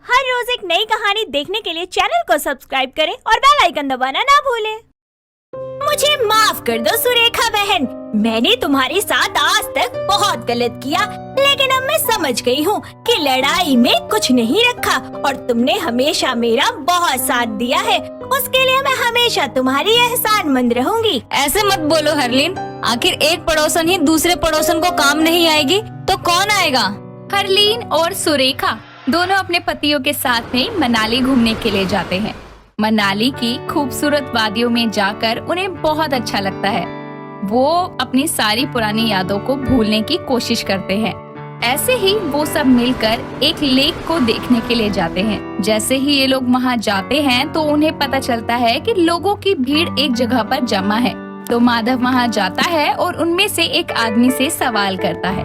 हर रोज एक नई कहानी देखने के लिए चैनल को सब्सक्राइब करें और बेल आइकन दबाना ना भूलें। मुझे माफ कर दो सुरेखा बहन, मैंने तुम्हारे साथ आज तक बहुत गलत किया, लेकिन अब मैं समझ गई हूँ कि लड़ाई में कुछ नहीं रखा और तुमने हमेशा मेरा बहुत साथ दिया है। उसके लिए मैं हमेशा तुम्हारी एहसानमंद रहूंगी। ऐसे मत बोलो हरलीन, आखिर एक पड़ोसन ही दूसरे पड़ोसन को काम नहीं आएगी तो कौन आएगा। हरलीन और सुरेखा दोनों अपने पतियों के साथ में मनाली घूमने के लिए जाते हैं। मनाली की खूबसूरत वादियों में जाकर उन्हें बहुत अच्छा लगता है। वो अपनी सारी पुरानी यादों को भूलने की कोशिश करते हैं। ऐसे ही वो सब मिलकर एक लेक को देखने के लिए जाते हैं। जैसे ही ये लोग वहाँ जाते हैं तो उन्हें पता चलता है कि लोगों की भीड़ एक जगह पर जमा है। तो माधव वहाँ जाता है और उनमें से एक आदमी से सवाल करता है,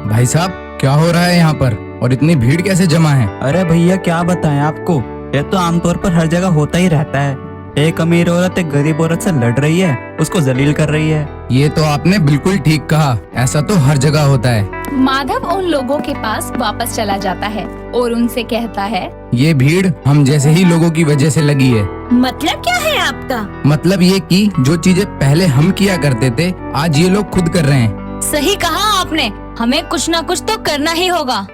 भाई साहब क्या हो रहा है यहाँ पर और इतनी भीड़ कैसे जमा है? अरे भैया क्या बताएं आपको, ये तो आमतौर पर हर जगह होता ही रहता है। एक अमीर औरत एक गरीब औरत से लड़ रही है, उसको जलील कर रही है। ये तो आपने बिल्कुल ठीक कहा, ऐसा तो हर जगह होता है। माधव उन लोगों के पास वापस चला जाता है और उनसे कहता है, ये भीड़ हम जैसे ही लोगों की वजह से लगी है। मतलब क्या है आपका? मतलब ये कि जो चीजें पहले हम किया करते थे आज ये लोग खुद कर रहे हैं। सही कहा आपने, हमें कुछ ना कुछ तो करना ही होगा।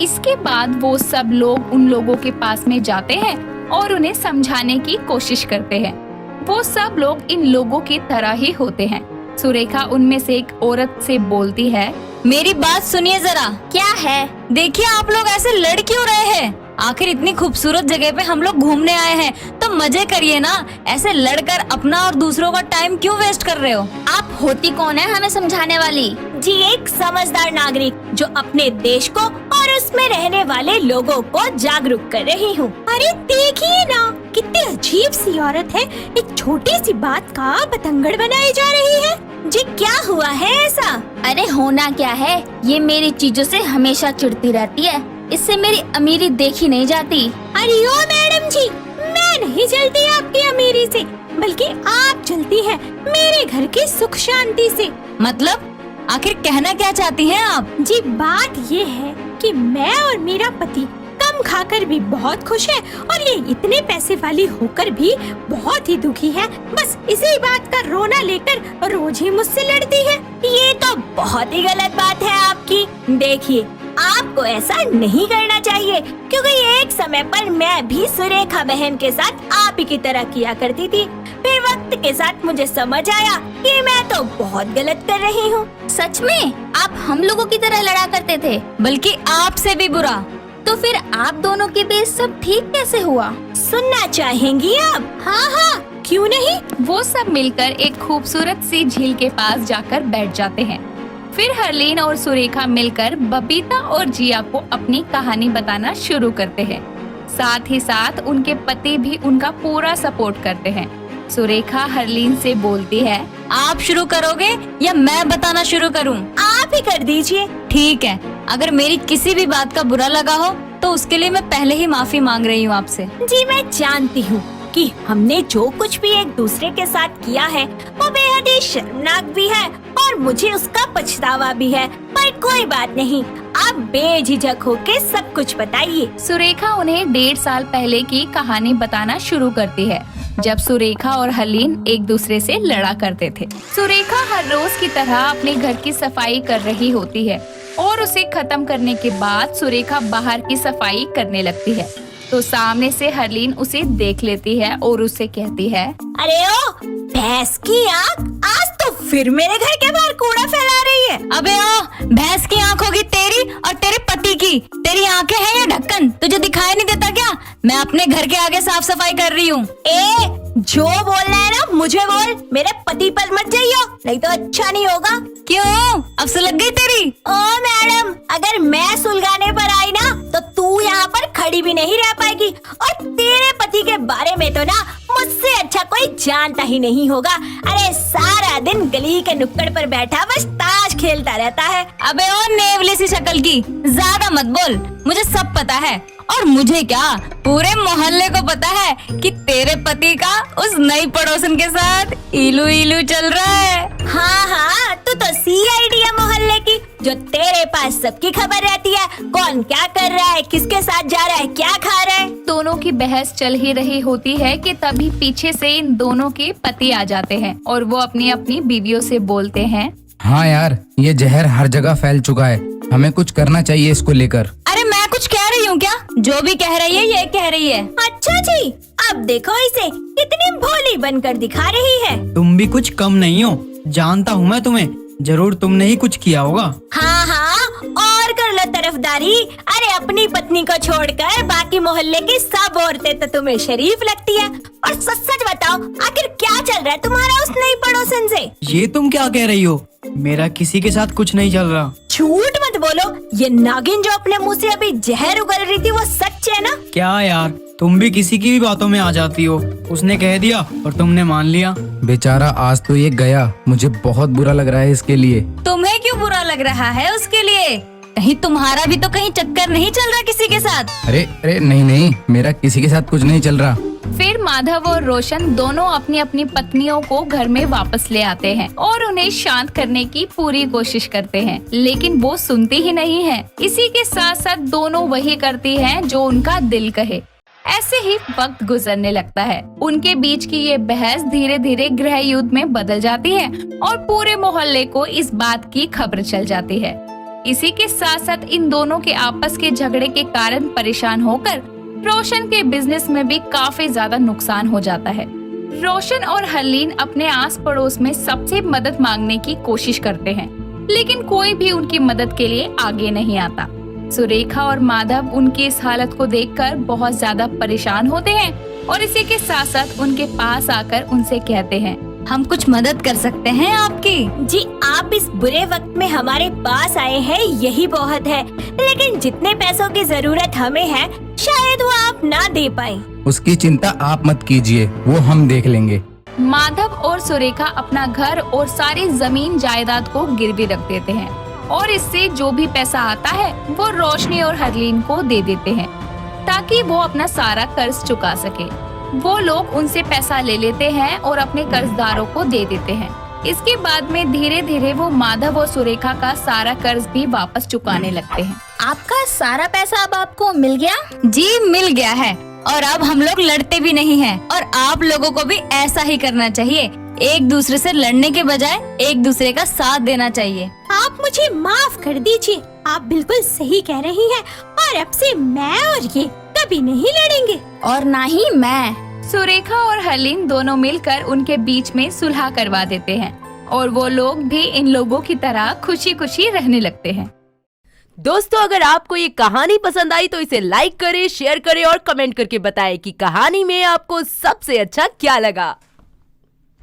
इसके बाद वो सब लोग उन लोगों के पास में जाते हैं और उन्हें समझाने की कोशिश करते हैं। वो सब लोग इन लोगों की तरह ही होते हैं। सुरेखा उनमें से एक औरत से बोलती है, मेरी बात सुनिए जरा। क्या है? देखिए आप लोग ऐसे लड़ क्यों रहे हैं? आखिर इतनी खूबसूरत जगह पे हम लोग घूमने आए हैं तो मजे करिए ना। ऐसे लड़कर अपना और दूसरों का टाइम क्यों वेस्ट कर रहे हो? आप होती कौन है हमें समझाने वाली? जी एक समझदार नागरिक जो अपने देश को और उसमें रहने वाले लोगों को जागरूक कर रही हूँ। अरे देखिए ना, कितनी अजीब सी औरत है, एक छोटी सी बात का बतंगड़ बनाई जा रही है। जी क्या हुआ है ऐसा? अरे होना क्या है, ये मेरी चीजों से हमेशा चिढ़ती रहती है, इससे मेरी अमीरी देखी नहीं जाती। अरे ओ मैडम जी, मैं नहीं जलती आपकी अमीरी से, बल्कि आप जलती हैं मेरे घर की सुख शांति से। मतलब आखिर कहना क्या चाहती हैं आप? जी बात ये है कि मैं और मेरा पति कम खाकर भी बहुत खुश है और ये इतने पैसे वाली होकर भी बहुत ही दुखी है। बस इसी बात का रोना लेकर रोज ही मुझसे लड़ती है। ये तो बहुत ही गलत बात है आपकी। देखिए आपको ऐसा नहीं करना चाहिए, क्योंकि एक समय पर मैं भी सुरेखा बहन के साथ आप ही की तरह किया करती थी। फिर वक्त के साथ मुझे समझ आया कि मैं तो बहुत गलत कर रही हूँ। सच में आप हम लोगों की तरह लड़ा करते थे? बल्कि आपसे भी बुरा। तो फिर आप दोनों के बीच सब ठीक कैसे हुआ? सुनना चाहेंगी आप? हाँ हाँ, क्यों नहीं। वो सब मिलकर एक खूबसूरत सी झील के पास जाकर बैठ जाते हैं। फिर हरलीन और सुरेखा मिलकर बबीता और जिया को अपनी कहानी बताना शुरू करते हैं। साथ ही साथ उनके पति भी उनका पूरा सपोर्ट करते हैं। सुरेखा हरलीन से बोलती है, आप शुरू करोगे या मैं बताना शुरू करूं? आप ही कर दीजिए। ठीक है, अगर मेरी किसी भी बात का बुरा लगा हो तो उसके लिए मैं पहले ही माफी मांग रही हूँ आपसे। जी मैं जानती हूँ कि हमने जो कुछ भी एक दूसरे के साथ किया है वो बेहद ही शर्मनाक भी है और मुझे उसका पछतावा भी है, पर कोई बात नहीं, आप बेझिझक होके सब कुछ बताइए। सुरेखा उन्हें 1.5 साल पहले की कहानी बताना शुरू करती है, जब सुरेखा और हरलीन एक दूसरे से लड़ा करते थे। सुरेखा हर रोज की तरह अपने घर की सफाई कर रही होती है और उसे खत्म करने के बाद सुरेखा बाहर की सफाई करने लगती है। तो सामने से हरलीन उसे देख लेती है और उससे कहती है, अरे ओ भैंस की आँख, आज तो फिर मेरे घर के बाहर कूड़ा फैला रही है। अबे ओ, भैंस की आँख होगी तेरी और तेरे पति की। तेरी आँखें हैं या ढक्कन, तुझे दिखाई नहीं देता क्या? मैं अपने घर के आगे साफ सफाई कर रही हूँ। ए जो बोलना है ना मुझे बोल, मेरे पति पर मत जाइयो, नहीं तो अच्छा नहीं होगा। क्यों, अब से लग गई तेरी? ओ मैडम, अगर मैं सुलगाने पर आई ना तो तू यहाँ पर खड़ी भी नहीं रह पाएगी और तेरे पति के बारे में तो ना मुझसे अच्छा कोई जानता ही नहीं होगा। अरे सारा दिन गली के नुक्कड़ पर बैठा बस ताश खेलता रहता है। अबे ओ नेवली सी शक्ल की, ज्यादा मत बोल, मुझे सब पता है। और मुझे क्या, पूरे मोहल्ले को पता है कि तेरे पति का उस नई पड़ोसन के साथ इलू इलू चल रहा है। हाँ हाँ, तू तो CID है मोहल्ले की, जो तेरे पास सबकी खबर रहती है, कौन क्या कर रहा है, किसके साथ जा रहा है, क्या खा रहा है। दोनों की बहस चल ही रही होती है कि तभी पीछे से इन दोनों के पति आ जाते हैं और वो अपनी अपनी बीवियों से बोलते हैं, हाँ यार, ये जहर हर जगह फैल चुका है, हमें कुछ करना चाहिए इसको लेकर। अरे मैं कुछ कह रही हूँ क्या? जो भी कह रही है ये कह रही है। अच्छा जी, अब देखो इसे कितनी भोली बनकर दिखा रही है। तुम भी कुछ कम नहीं हो, जानता हूँ मैं तुम्हें, जरूर तुमने ही कुछ किया होगा। हाँ हाँ, और कर लो तरफदारी। अरे अपनी पत्नी को छोड़कर बाकी मोहल्ले की सब औरतें तो तुम्हें शरीफ लगती है। और सच सच बताओ, आखिर क्या चल रहा है तुम्हारा उस नई पड़ोसन से? ये तुम क्या कह रही हो? मेरा किसी के साथ कुछ नहीं चल रहा। झूठ मत बोलो, ये नागिन जो अपने मुंह से अभी जहर उगल रही थी वो सच है ना? क्या यार, तुम भी किसी की भी बातों में आ जाती हो। उसने कह दिया और तुमने मान लिया। बेचारा आज तो ये गया, मुझे बहुत बुरा लग रहा है इसके लिए। तुम्हें क्यों बुरा लग रहा है उसके लिए? कहीं तुम्हारा भी तो कहीं चक्कर नहीं चल रहा किसी के साथ? अरे अरे नहीं नहीं, मेरा किसी के साथ कुछ नहीं चल रहा। फिर माधव और रोशन दोनों अपनी अपनी पत्नियों को घर में वापस ले आते हैं और उन्हें शांत करने की पूरी कोशिश करते हैं, लेकिन वो सुनती ही नहीं है। इसी के साथ साथ दोनों वही करती हैं जो उनका दिल कहे। ऐसे ही वक्त गुजरने लगता है। उनके बीच की ये बहस धीरे धीरे गृह युद्ध में बदल जाती है और पूरे मोहल्ले को इस बात की खबर चल जाती है। इसी के साथ साथ इन दोनों के आपस के झगड़े के कारण परेशान होकर रोशन के बिजनेस में भी काफी ज्यादा नुकसान हो जाता है। रोशन और हरलीन अपने आस पड़ोस में सबसे मदद मांगने की कोशिश करते हैं, लेकिन कोई भी उनकी मदद के लिए आगे नहीं आता। सुरेखा और माधव उनकी इस हालत को देखकर बहुत ज्यादा परेशान होते हैं और इसी के साथ साथ उनके पास आकर उनसे कहते हैं, हम कुछ मदद कर सकते हैं आपकी? जी, आप इस बुरे वक्त में हमारे पास आए हैं यही बहुत है, लेकिन जितने पैसों की जरूरत हमें है शायद वो आप ना दे पाए। उसकी चिंता आप मत कीजिए, वो हम देख लेंगे। माधव और सुरेखा अपना घर और सारी जमीन जायदाद को गिरवी रख देते हैं और इससे जो भी पैसा आता है वो रोशनी और हरलीन को दे देते हैं ताकि वो अपना सारा कर्ज चुका सके। वो लोग उनसे पैसा ले लेते हैं और अपने कर्जदारों को दे देते हैं। इसके बाद में धीरे धीरे वो माधव और सुरेखा का सारा कर्ज भी वापस चुकाने लगते हैं। आपका सारा पैसा अब आपको मिल गया? जी मिल गया है, और अब हम लोग लड़ते भी नहीं हैं। और आप लोगों को भी ऐसा ही करना चाहिए, एक दूसरे से लड़ने के बजाय एक दूसरे का साथ देना चाहिए। आप मुझे माफ कर दीजिए, आप बिल्कुल सही कह रही हैं और अब से मैं और ये कभी नहीं लड़ेंगे। और ना ही मैं। सुरेखा और हरलीन दोनों मिलकर उनके बीच में सुलह करवा देते हैं और वो लोग भी इन लोगों की तरह खुशी खुशी रहने लगते हैं। दोस्तों, अगर आपको ये कहानी पसंद आई तो इसे लाइक करें, शेयर करें और कमेंट करके बताएं कि कहानी में आपको सबसे अच्छा क्या लगा।